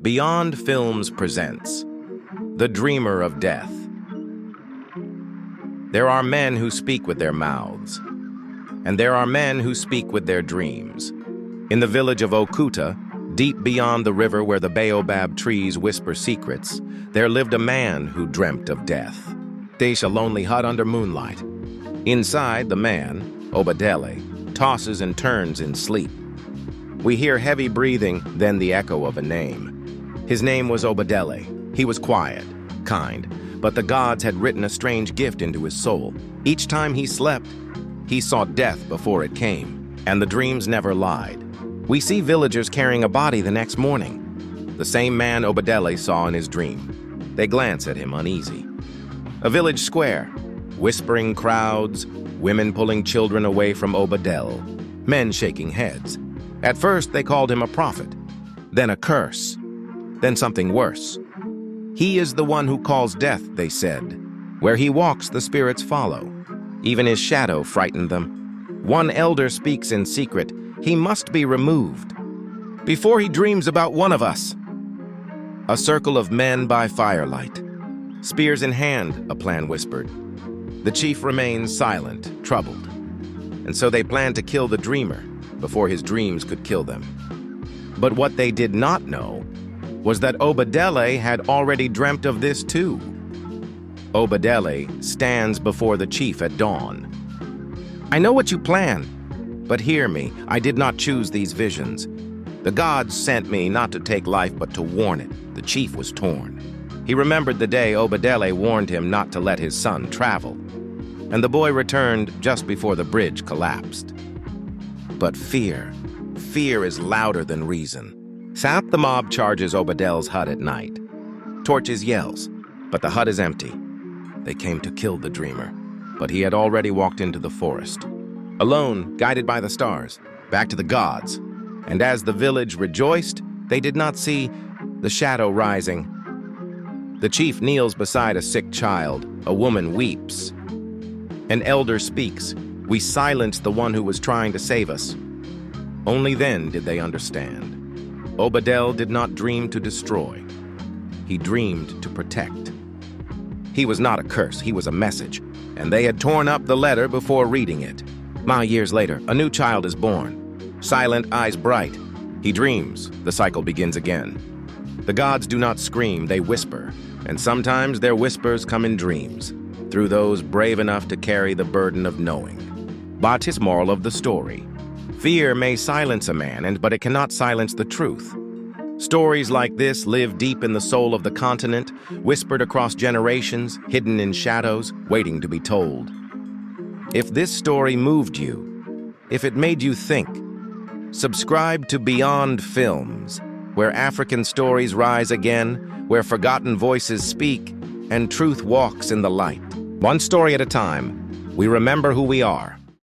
Beyond Films presents The Dreamer of Death. There are men who speak with their mouths, and there are men who speak with their dreams. In the village of Okuta, deep beyond the river where the baobab trees whisper secrets, there lived a man who dreamt of death. There's a lonely hut under moonlight. Inside, the man, Obadele, tosses and turns in sleep. We hear heavy breathing, then the echo of a name. His name was Obadele. He was quiet, kind, but the gods had written a strange gift into his soul. Each time he slept, he saw death before it came, and the dreams never lied. We see villagers carrying a body the next morning, the same man Obadele saw in his dream. They glance at him uneasy. A village square, whispering crowds, women pulling children away from Obadele, men shaking heads. At first, they called him a prophet, then a curse, then something worse. He is the one who calls death, they said. Where he walks, the spirits follow. Even his shadow frightened them. One elder speaks in secret. He must be removed before he dreams about one of us. A circle of men by firelight. Spears in hand, a plan whispered. The chief remains silent, troubled. And so they planned to kill the dreamer before his dreams could kill them. But what they did not know was that Obadele had already dreamt of this too. Obadele stands before the chief at dawn. I know what you plan, but hear me, I did not choose these visions. The gods sent me not to take life, but to warn it. The chief was torn. He remembered the day Obadele warned him not to let his son travel, and the boy returned just before the bridge collapsed. But fear is louder than reason. Sap the mob charges Obadele's hut at night. Torches yells, but the hut is empty. They came to kill the dreamer, but he had already walked into the forest. Alone, guided by the stars, back to the gods. And as the village rejoiced, they did not see the shadow rising. The chief kneels beside a sick child. A woman weeps. An elder speaks. We silenced the one who was trying to save us. Only then did they understand. Obadele did not dream to destroy. He dreamed to protect. He was not a curse, he was a message, and they had torn up the letter before reading it. Years later, a new child is born. Silent, eyes bright. He dreams. The cycle begins again. The gods do not scream, they whisper, and sometimes their whispers come in dreams, through those brave enough to carry the burden of knowing. But moral of the story: fear may silence a man, but it cannot silence the truth. Stories like this live deep in the soul of the continent, whispered across generations, hidden in shadows, waiting to be told. If this story moved you, if it made you think, subscribe to Beyond Films, where African stories rise again, where forgotten voices speak, and truth walks in the light. One story at a time, we remember who we are.